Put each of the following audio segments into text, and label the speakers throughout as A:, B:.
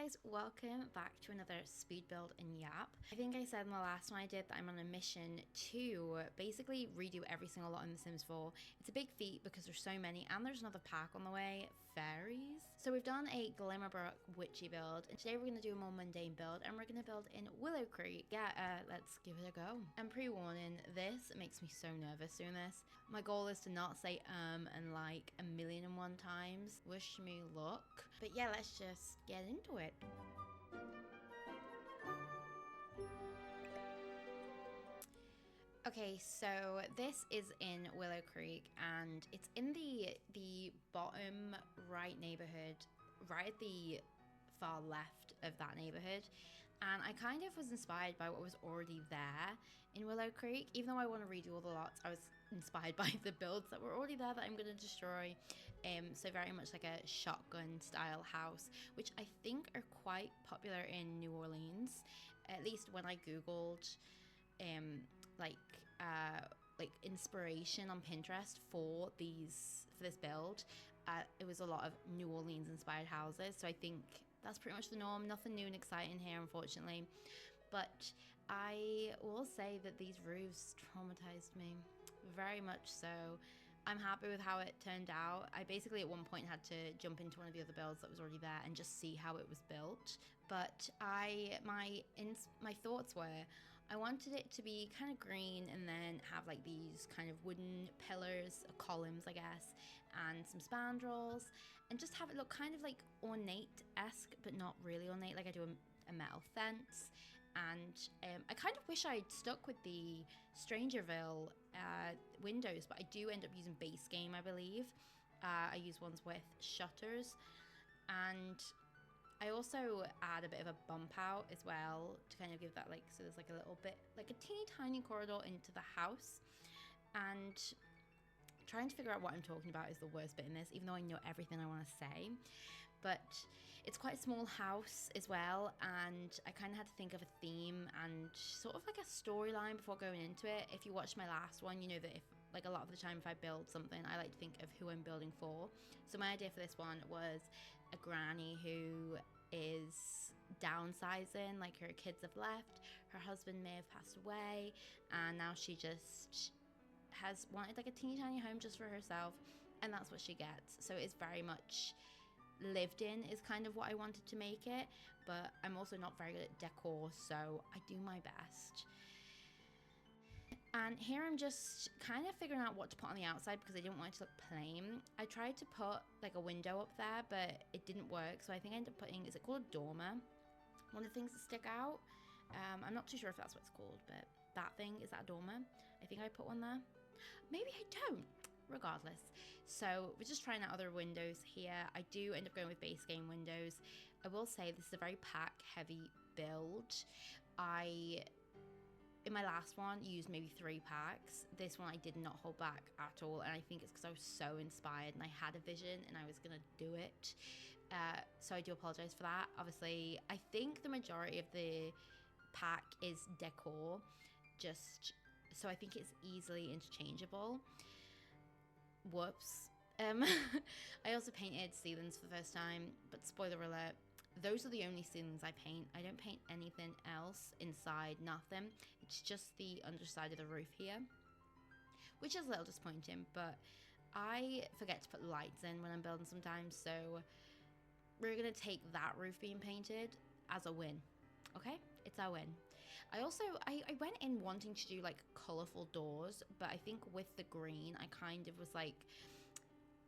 A: guys, welcome back to another speed build in Yap. I think I said in the last one I did that I'm on a mission to basically redo every single lot in The Sims 4. It's a big feat because there's so many and there's another pack on the way, fairies. So we've done a Glimmerbrook witchy build and today we're going to do a more mundane build and we're going to build in Willow Creek. Yeah, let's give it a go. And pre-warning, this makes me so nervous doing this. My goal is to not say and like 1,000,001 times. Wish me luck. But yeah, let's just get into it. Okay, so this is in Willow Creek and it's in the bottom right neighborhood, right at the far left of that neighborhood. And I kind of was inspired by what was already there in Willow Creek. Even though I want to redo all the lots, I was inspired by the builds that were already there that I'm going to destroy. So very much like a shotgun style house, which I think are quite popular in New Orleans. At least when I Googled like inspiration on Pinterest for this build, it was a lot of New Orleans inspired houses. So I think that's pretty much the norm. Nothing new and exciting here, unfortunately. But I will say that these roofs traumatized me, very much so. I'm happy with how it turned out. I basically at one point had to jump into one of the other builds that was already there and just see how it was built. But my thoughts were, I wanted it to be kind of green and then have like these kind of wooden pillars, or columns I guess, and some spandrels, and just have it look kind of like ornate-esque, but not really ornate. Like I do a metal fence. And I kind of wish I'd stuck with the Strangerville windows, but I do end up using base game, I believe. I use ones with shutters, and I also add a bit of a bump out as well to kind of give that so there's like a little bit, like a teeny tiny corridor into the house. And trying to figure out what I'm talking about is the worst bit in this, even though I know everything I want to say. But it's quite a small house as well, and I kind of had to think of a theme and sort of like a storyline before going into it. If you watched my last one, you know that if like a lot of the time if I build something, I like to think of who I'm building for. So my idea for this one was a granny who is downsizing, like her kids have left, her husband may have passed away, and now she just has wanted like a teeny tiny home just for herself, and that's what she gets. So it's very much lived in is kind of what I wanted to make it, but I'm also not very good at decor, so I do my best. And here I'm just kind of figuring out what to put on the outside because I didn't want it to look plain. I tried to put like a window up there, but it didn't work, so I think I ended up putting, is it called a dormer? One of the things that stick out. I'm not too sure if that's what it's called, but that thing, is that a dormer? I think I put one there. Maybe I don't. Regardless, so we're just trying out other windows here. I do end up going with base game windows. I will say this is a very pack heavy build. In my last one used maybe 3 packs. This one I did not hold back at all, and I think it's because I was so inspired and I had a vision and I was gonna do it. So I do apologize for that. Obviously, I think the majority of the pack is decor, just so I think it's easily interchangeable. Whoops. I also painted ceilings for the first time, but spoiler alert, those are the only ceilings I paint. I don't paint anything else inside, nothing. It's just the underside of the roof here, which is a little disappointing, but I forget to put lights in when I'm building sometimes, so we're gonna take that roof being painted as a win. Okay, it's our win. I went in wanting to do like colorful doors, but I think with the green I kind of was like,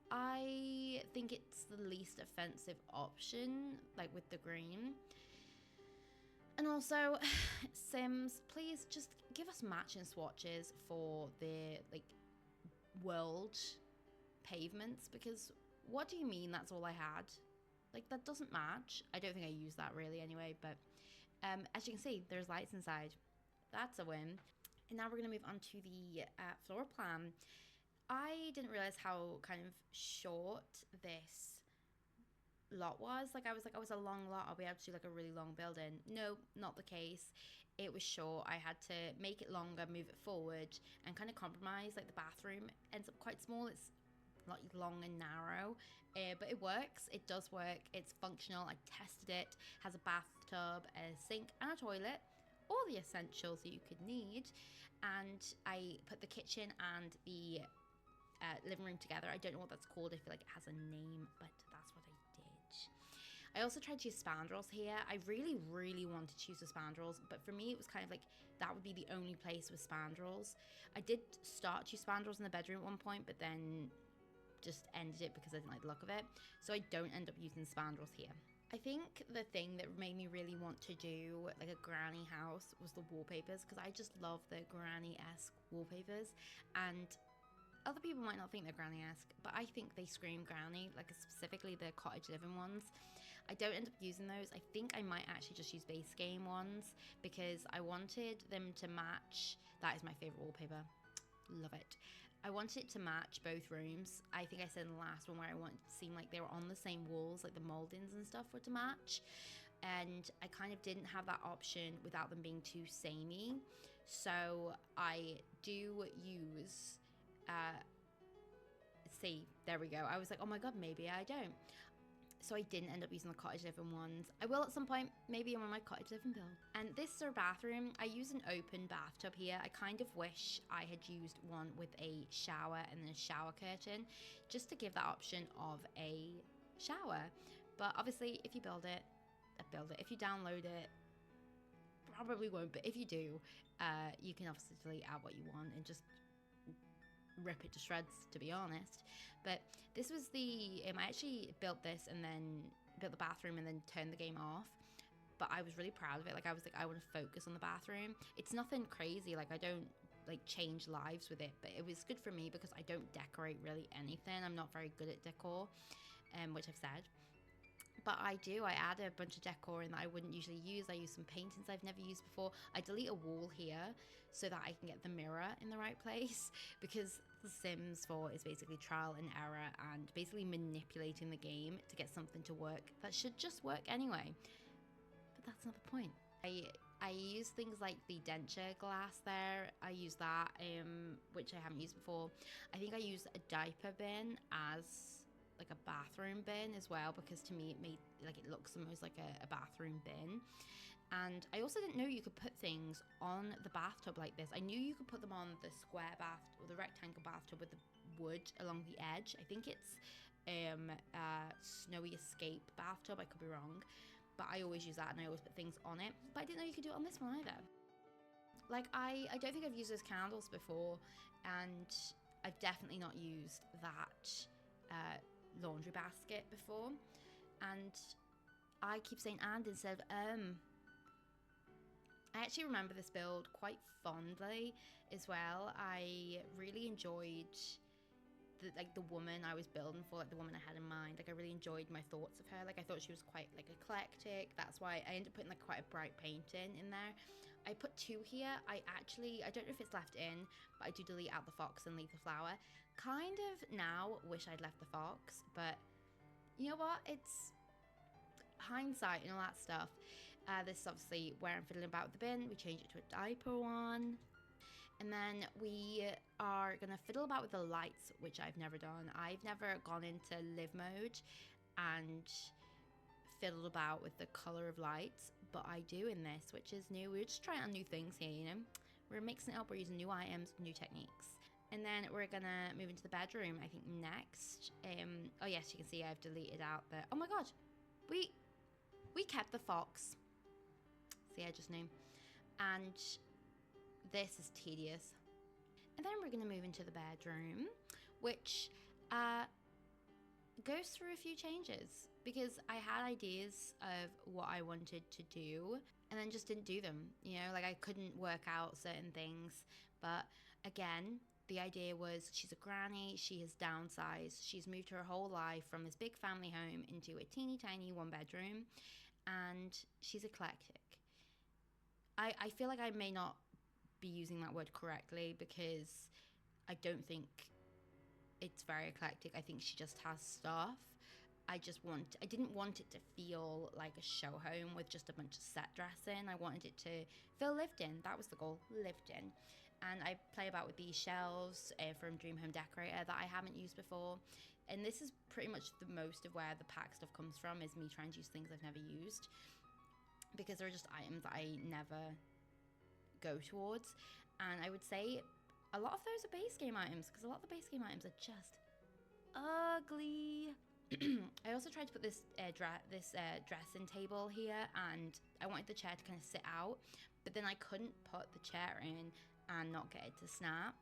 A: I think it's the least offensive option, like with the green. And also, Sims, please just give us matching swatches for the like world pavements, because what do you mean that's all I had? Like, that doesn't match. I don't think I used that really anyway, but as you can see, there's lights inside. That's a win. And now we're going to move on to the floor plan. I didn't realize how kind of short this lot was. I was a long lot, I'll be able to do like a really long building. No, not the case. It was short. I had to make it longer, move it forward, and kind of compromise. Like the bathroom ends up quite small. It's like long and narrow, but it works. It does work. It's functional. I tested it. Has a bathtub, a sink, and a toilet. All the essentials that you could need. And I put the kitchen and the living room together. I don't know what that's called. I feel like it has a name, but that's what I did. I also tried to use spandrels here. I really, really wanted to use the spandrels, but for me, it was kind of like that would be the only place with spandrels. I did start to use spandrels in the bedroom at one point, but then just ended it because I didn't like the look of it. So I don't end up using spandrels here. I think the thing that made me really want to do like a granny house was the wallpapers, because I just love the granny-esque wallpapers, and other people might not think they're granny-esque, but I think they scream granny, like specifically the cottage living ones. I don't end up using those. I think I might actually just use base game ones because I wanted them to match. That is my favorite wallpaper. Love it. I wanted it to match both rooms. I think I said in the last one where I wanted it to seem like they were on the same walls, like the moldings and stuff were to match. And I kind of didn't have that option without them being too samey. So I do use, see, there we go. I was like, oh my God, maybe I don't. So I didn't end up using the cottage living ones. I will at some point, maybe on my cottage living build. And this is our bathroom. I use an open bathtub here. I kind of wish I had used one with a shower and then a shower curtain, just to give that option of a shower. But obviously, if you build it. If you download it, probably won't. But if you do, you can obviously delete out what you want and just rip it to shreds, to be honest. But this was the I actually built this and then built the bathroom and then turned the game off, but I was really proud of it. Like I was like, I want to focus on the bathroom. It's nothing crazy, like I don't like change lives with it, but it was good for me because I don't decorate really anything. I'm not very good at decor, which I've said. But I add a bunch of decor in that I wouldn't usually use. I use some paintings I've never used before. I delete a wall here so that I can get the mirror in the right place, because The Sims 4 is basically trial and error and basically manipulating the game to get something to work that should just work anyway. But that's not the point. I use things like the denture glass there. I use that, which I haven't used before. I think I use a diaper bin as like a bathroom bin as well, because to me it made like it looks almost like a bathroom bin. And I also didn't know you could put things on the bathtub like this. I knew you could put them on the square bath or the rectangle bathtub with the wood along the edge. I think it's Snowy Escape bathtub, I could be wrong, but I always use that and I always put things on it. But I didn't know you could do it on this one either. Like I don't think I've used those candles before, and I've definitely not used that laundry basket before. And I keep saying and instead of I actually remember this build quite fondly as well. I really enjoyed the woman I was building for, like the woman I had in mind. Like I really enjoyed my thoughts of her. Like I thought she was quite like eclectic. That's why I ended up putting like quite a bright painting in there. I put 2 here. I don't know if it's left in, but I do delete out the fox and leave the flower. Kind of now wish I'd left the fox, but you know what? It's hindsight and all that stuff. This is obviously where I'm fiddling about with the bin. We change it to a diaper one. And then we are going to fiddle about with the lights, which I've never done. I've never gone into live mode and fiddled about with the color of lights, but I do in this, which is new. We're just trying out new things here, you know. We're mixing it up. We're using new items, new techniques. And then we're going to move into the bedroom, I think, next. Oh, yes, you can see I've deleted out the... Oh, my God. We kept the fox. See, I just knew. And this is tedious. And then we're going to move into the bedroom, which goes through a few changes, because I had ideas of what I wanted to do and then just didn't do them. You know, like I couldn't work out certain things. But again, the idea was she's a granny, she has downsized, she's moved her whole life from this big family home into a teeny tiny 1-bedroom, and she's eclectic. I feel like I may not be using that word correctly, because I don't think it's very eclectic. I think she just has stuff. I didn't want it to feel like a show home with just a bunch of set dressing. I wanted it to feel lived in. That was the goal, lived in. And I play about with these shelves from Dream Home Decorator that I haven't used before. And this is pretty much the most of where the pack stuff comes from, is me trying to use things I've never used, because they're just items that I never go towards. And I would say a lot of those are base game items, because a lot of the base game items are just ugly. I also tried to put this dressing table here, and I wanted the chair to kind of sit out, but then I couldn't put the chair in and not get it to snap.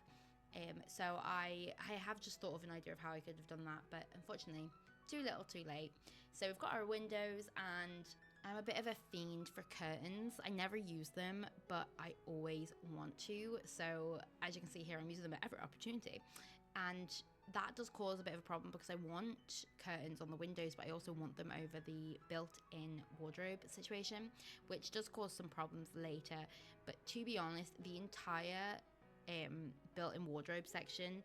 A: So I have just thought of an idea of how I could have done that, but unfortunately, too little too late. So we've got our windows, and I'm a bit of a fiend for curtains. I never use them, but I always want to. So as you can see here, I'm using them at every opportunity. And that does cause a bit of a problem, because I want curtains on the windows, but I also want them over the built-in wardrobe situation, which does cause some problems later. But to be honest, the entire built-in wardrobe section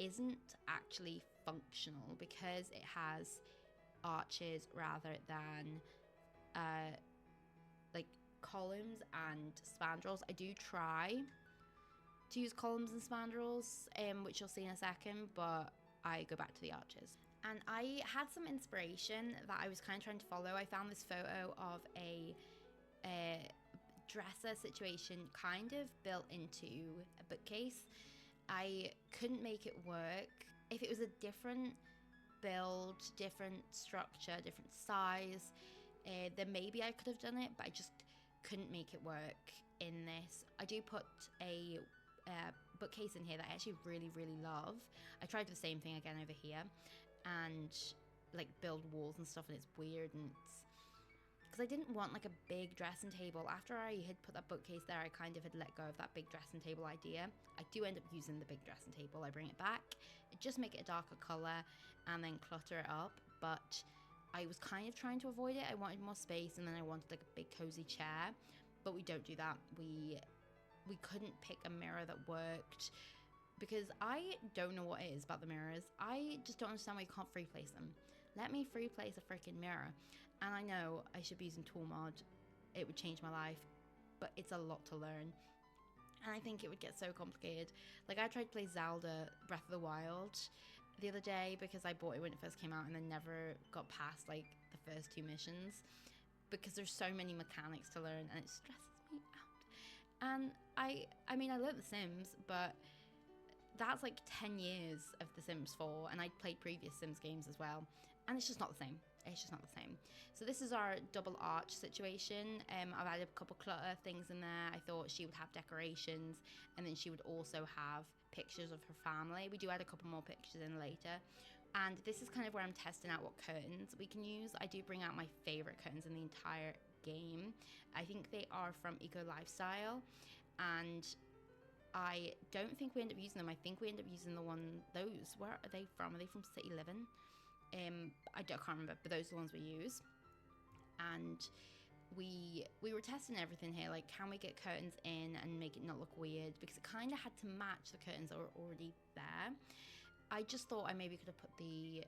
A: isn't actually functional, because it has arches rather than like columns and spandrels. I do try to use columns and spandrels, which you'll see in a second, but I go back to the arches. And I had some inspiration that I was kind of trying to follow. I found this photo of a dresser situation kind of built into a bookcase. I couldn't make it work. If it was a different build, different structure, different size, then maybe I could have done it, but I just couldn't make it work in this. I do put a bookcase in here that I actually really love. I tried the same thing again over here, and like build walls and stuff, and it's weird, and it's because I didn't want like a big dressing table. After I had put that bookcase there, I kind of had let go of that big dressing table idea. I do end up using the big dressing table. I bring it back, just make it a darker color, and then clutter it up. But I was kind of trying to avoid it. I wanted more space, and then I wanted like a big cozy chair, but we don't do that. We couldn't pick a mirror that worked, because I don't know what it is about the mirrors. I just don't understand why you can't free place them. Let me free place a freaking mirror. And I know I should be using Toolmod. It would change my life, but it's a lot to learn. And I think it would get so complicated. Like, I tried to play Zelda Breath of the Wild the other day, because I bought it when it first came out and then never got past like the first 2 missions, because there's so many mechanics to learn, and it stresses me out. And I mean, I love The Sims, but that's like 10 years of The Sims 4, and I played previous Sims games as well, and it's just not the same. It's just not the same. So this is our double arch situation. I've added a couple clutter things in there. I thought she would have decorations, and then she would also have pictures of her family. We do add a couple more pictures in later. And this is kind of where I'm testing out what curtains we can use. I do bring out my favorite curtains in the entire game. I think they are from Eco Lifestyle, and I don't think we end up using them. I think we end up using those. Where are they from? Are they from City Living? I can't remember, but those are the ones we use. And we were testing everything here, like, can we get curtains in and make it not look weird, because it kind of had to match the curtains that were already there. I just thought I maybe could have put the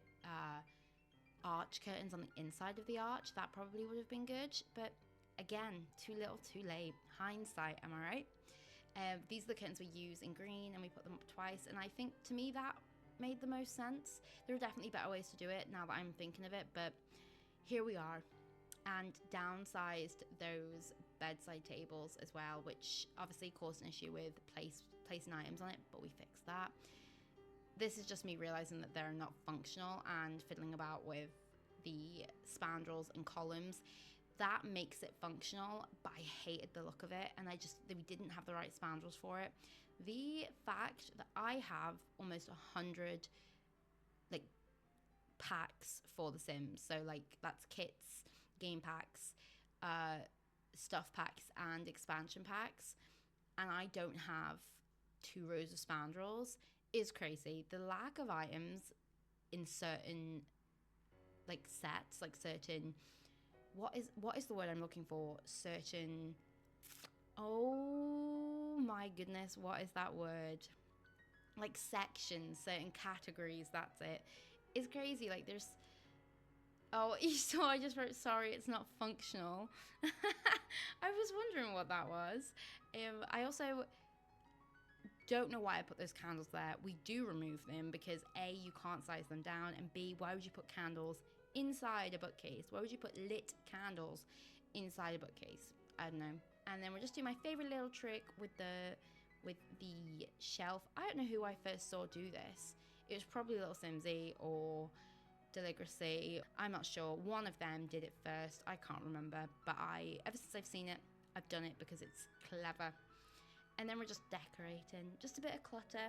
A: arch curtains on the inside of the arch. That probably would have been good, but again, too little too late. Hindsight, am I right? These are the curtains we use in green, and we put them up twice, and I think, to me, that made the most sense. There are definitely better ways to do it now that I'm thinking of it, but here we are. And downsized those bedside tables as well, which obviously caused an issue with placing items on it, but we fixed that. This is just me realizing that they're not functional and fiddling about with the spandrels and columns. That makes it functional, but I hated the look of it, and we didn't have the right spandrels for it. The fact that I have almost 100 like packs for The Sims, so like that's kits, game packs, stuff packs, and expansion packs, and I don't have 2 rows of spandrels is crazy. The lack of items in certain like sets, like certain what is the word I'm looking for? Certain, oh my goodness, what is that word? Like sections, certain categories, that's it. It's crazy. Like there's, oh, you saw I just wrote, sorry, it's not functional. I was wondering what that was. I also, don't know why I put those candles there. We do remove them because A, you can't size them down, and B, why would you put candles inside a bookcase? Why would you put lit candles inside a bookcase? I don't know. And then we'll just do my favorite little trick with the shelf. I don't know who I first saw do this. It was probably Little Simsy or Deligracy. I'm not sure. One of them did it first. I can't remember, but ever since I've seen it, I've done it because it's clever. And then we're just decorating, just a bit of clutter.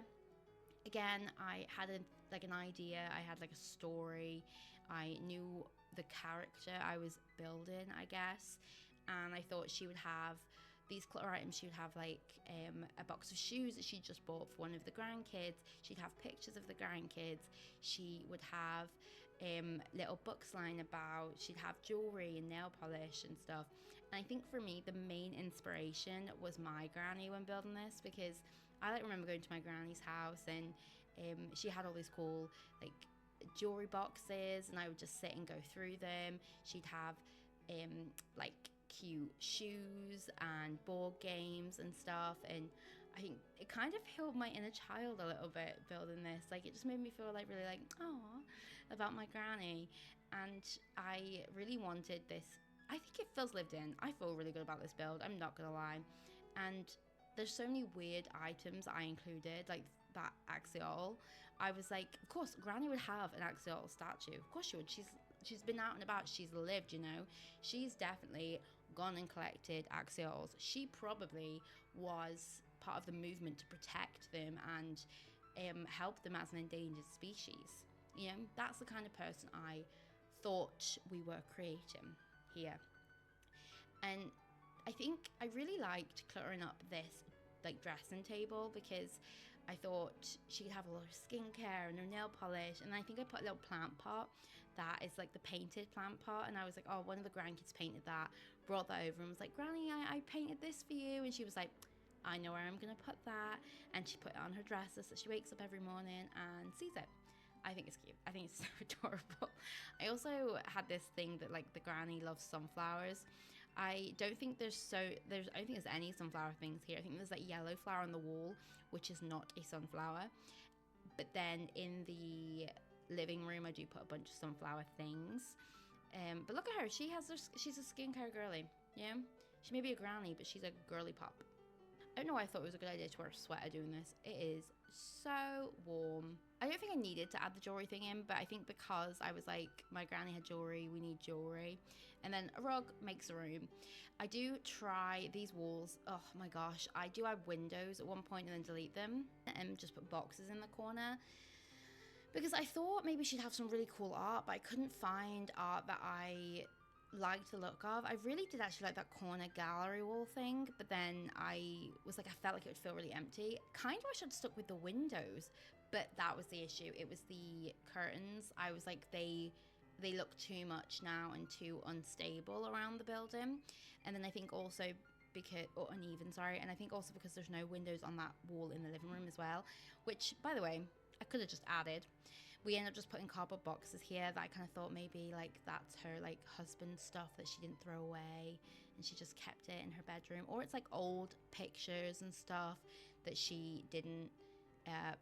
A: Again, I had an idea. I had like a story. I knew the character I was building, I guess, and I thought she would have these clutter items. She would have like a box of shoes that she just bought for one of the grandkids. She'd have pictures of the grandkids. She would have little books lying about. She'd have jewelry and nail polish and stuff. And I think for me, the main inspiration was my granny when building this, because I like remember going to my granny's house, and she had all these cool like jewelry boxes, and I would just sit and go through them. She'd have like cute shoes and board games and stuff, and I think it kind of healed my inner child a little bit building this. Like, it just made me feel like really like, oh, about my granny. And I really wanted this. I think it feels lived in. I feel really good about this build, I'm not gonna lie. And there's so many weird items I included, like that Axiol. I was like, of course Granny would have an Axiol statue, of course she would. She's been out and about, she's lived, you know. She's definitely gone and collected Axiols. She probably was part of the movement to protect them and help them as an endangered species. You know, that's the kind of person I thought we were creating here. And I think I really liked cluttering up this like dressing table, because I thought she could have a lot of skincare and her nail polish, and I think I put a little plant pot that is like the painted plant pot, and I was like, oh, one of the grandkids painted that, brought that over and was like, Granny, I painted this for you. And she was like, I know where I'm gonna put that. And she put it on her dresser, so she wakes up every morning and sees it. I think it's cute. I think it's so adorable. I also had this thing that like the granny loves sunflowers. I don't think there's any sunflower things here. I think there's like yellow flower on the wall, which is not a sunflower. But then in the living room, I do put a bunch of sunflower things. But look at her. She's a skincare girly. Yeah, she may be a granny, but she's a girly pop. I don't know why I thought it was a good idea to wear a sweater doing this. It is so warm. I don't think I needed to add the jewelry thing in, but I think because I was like, my granny had jewelry, we need jewelry. And then a rug makes a room. I do try these walls. Oh my gosh. I do add windows at one point and then delete them and just put boxes in the corner, because I thought maybe she'd have some really cool art, but I couldn't find art that I liked the look of. I really did actually like that corner gallery wall thing, but then I felt like it would feel really empty. Kind of wish I'd stuck with the windows, but that was the issue. It was the curtains. I was like, they look too much now and too unstable around the building. And then I think also uneven, sorry. And I think also because there's no windows on that wall in the living room as well, which, by the way, I could have just added. We ended up just putting cardboard boxes here that I kind of thought maybe like that's her like husband stuff that she didn't throw away and she just kept it in her bedroom, or it's like old pictures and stuff that she didn't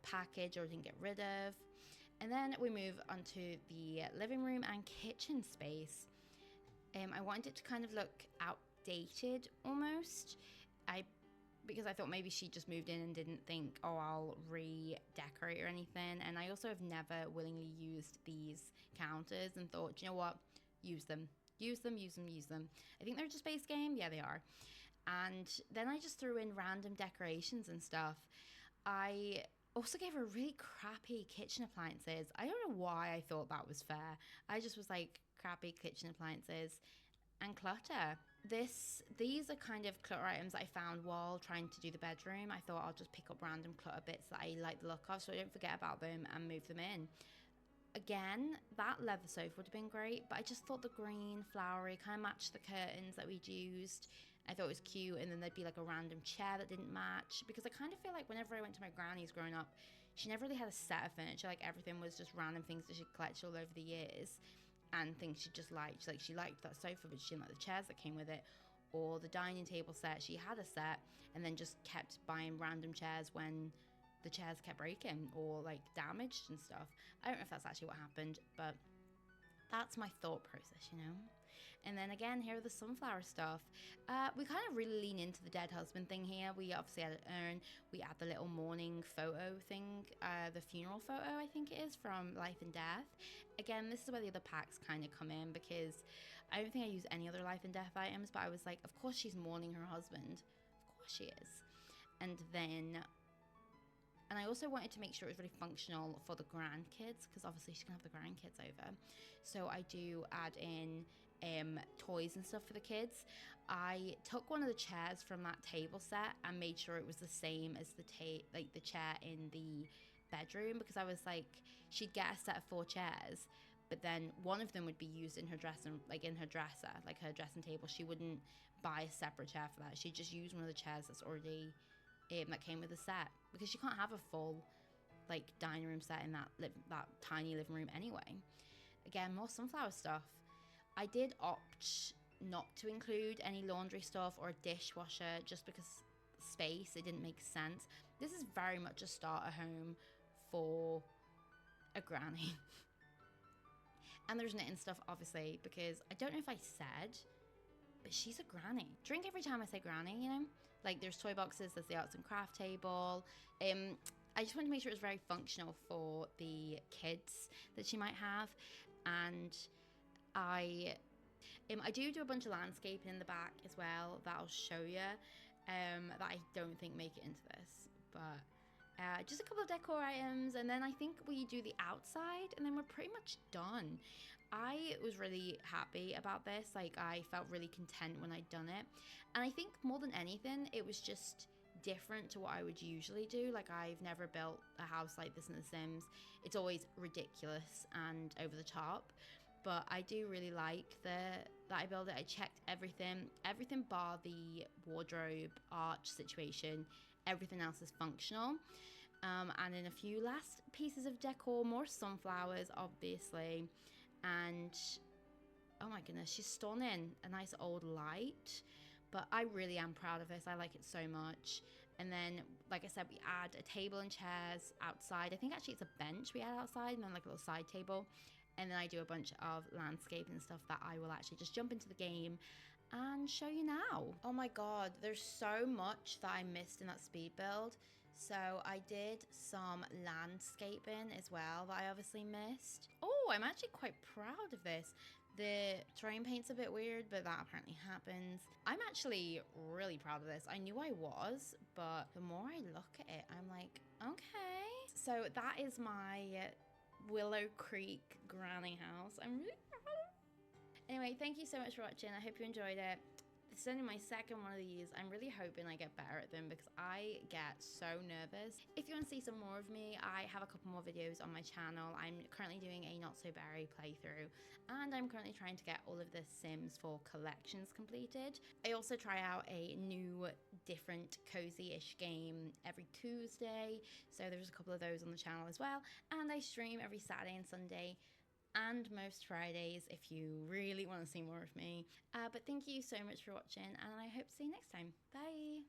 A: package or didn't get rid of. And then we move onto the living room and kitchen space. I wanted it to kind of look outdated almost. Because I thought maybe she just moved in and didn't think, oh, I'll redecorate or anything. And I also have never willingly used these counters and thought, you know what, use them. Use them. I think they're just base game. Yeah, they are. And then I just threw in random decorations and stuff. I also gave her really crappy kitchen appliances. I don't know why I thought that was fair. I just was like, crappy kitchen appliances and clutter. These are kind of clutter items that I found while trying to do the bedroom. I thought I'll just pick up random clutter bits that I like the look of so I don't forget about them and move them in. Again, that leather sofa would have been great, but I just thought the green flowery kind of matched the curtains that we'd used. I thought it was cute, and then there'd be like a random chair that didn't match, because I kind of feel like whenever I went to my granny's growing up, she never really had a set of furniture. Like, everything was just random things that she'd collected all over the years and things she just liked. Like, she liked that sofa, but she didn't like the chairs that came with it. or the dining table set. She had a set and then just kept buying random chairs when the chairs kept breaking or like damaged and stuff. I don't know if that's actually what happened, but that's my thought process, you know? And then again, here are the sunflower stuff. We kind of really lean into the dead husband thing here. We obviously had an urn. We had the little mourning photo thing, the funeral photo, I think it is, from Life and Death. Again, this is where the other packs kind of come in because I don't think I use any other Life and Death items, but I was like, of course she's mourning her husband. Of course she is. And I also wanted to make sure it was really functional for the grandkids because obviously she's going to have the grandkids over. So I do add in toys and stuff for the kids. I took one of the chairs from that table set and made sure it was the same as the chair in the bedroom because I was like, she'd get a set of 4 chairs, but then one of them would be used in her dresser, like in her dresser, like her dressing table. She wouldn't buy a separate chair for that. She'd just use one of the chairs that's already that came with the set because she can't have a full like dining room set in that tiny living room anyway. Again, more sunflower stuff. I did opt not to include any laundry stuff or a dishwasher just because space, it didn't make sense. This is very much a starter home for a granny. And there's knitting stuff obviously because I don't know if I said, but she's a granny. Drink every time I say granny, you know? Like there's toy boxes, there's the arts and craft table. I just wanted to make sure it was very functional for the kids that she might have. And I do a bunch of landscaping in the back as well that I'll show you that I don't think make it into this, but just a couple of decor items, and then I think we do the outside and then we're pretty much done. I was really happy about this. Like I felt really content when I'd done it, and I think more than anything it was just different to what I would usually do. Like I've never built a house like this in The Sims. It's always ridiculous and over the top, but I do really like that I built it. I checked everything bar the wardrobe arch situation. Everything else is functional. And then a few last pieces of decor, more sunflowers obviously, and oh my goodness, she's stunning. A nice old light, but I really am proud of this. I like it so much. And then, like I said, we add a table and chairs outside. I think actually it's a bench we add outside and then like a little side table. And then I do a bunch of landscape and stuff that I will actually just jump into the game and show you now. Oh my god, there's so much that I missed in that speed build. So I did some landscaping as well that I obviously missed. Oh, I'm actually quite proud of this. The terrain paint's a bit weird, but that apparently happens. I'm actually really proud of this. I knew I was, but the more I look at it, I'm like, okay. So that is my Willow Creek granny house. I'm really proud of it. Anyway, thank you so much for watching. I hope you enjoyed it. This is only my second one of these. I'm really hoping I get better at them because I get so nervous. If you want to see some more of me, I have a couple more videos on my channel. I'm currently doing a Not So Berry playthrough, and I'm currently trying to get all of the Sims 4 collections completed. I also try out a new, different, cozy-ish game every Tuesday, so there's a couple of those on the channel as well. And I stream every Saturday and Sunday, and most Fridays if you really want to see more of me. But thank you so much for watching, and I hope to see you next time. Bye!